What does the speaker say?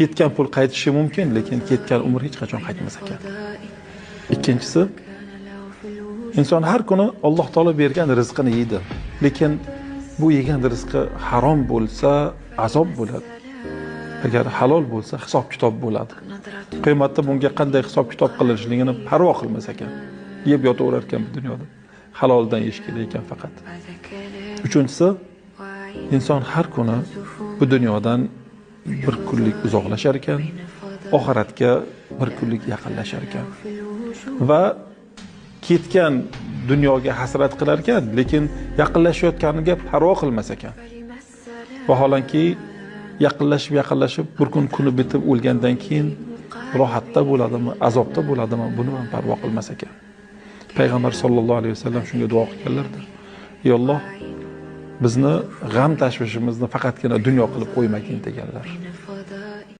ketgan pul qaytishi mumkin, lekin ketgan umr hech qachon qaytmas ekan. Ikkinchisi, inson har kuni Alloh taolo bergan rizqini yeydi, lekin bu yegan rizqi harom bo'lsa, azob bo'ladi. Agar halol bo'lsa, hisob-kitob bo'ladi. Qiyomatda bunga qanday hisob-kitob qilinishligini parvo qilmas ekan. Yeb yotaverar ekan bu dunyoda. Haloldan yeyish kerak ekan faqat. Uchinchisi, inson har kuni bu dunyodan bir kunlik uzoqlashar ekan, oxiratga bir kunlik yaqinlashar ekan. Va ketgan dunyoga hasrat qilar ekan, lekin yaqinlashayotganiga parvo qilmas ekan. Vaholanki yaqinlashib bir kuni bitib o'lgandan keyin rohatda bo'ladimi, azobda bo'ladimi, buni ham parvo qilmas ekan. Payg'ambar sollallohu alayhi vasallam shunga duo qilganlardi. Ey Alloh, bizni g'am tashvishimizni faqatgina dunyo qilib qo'ymagin deganlar.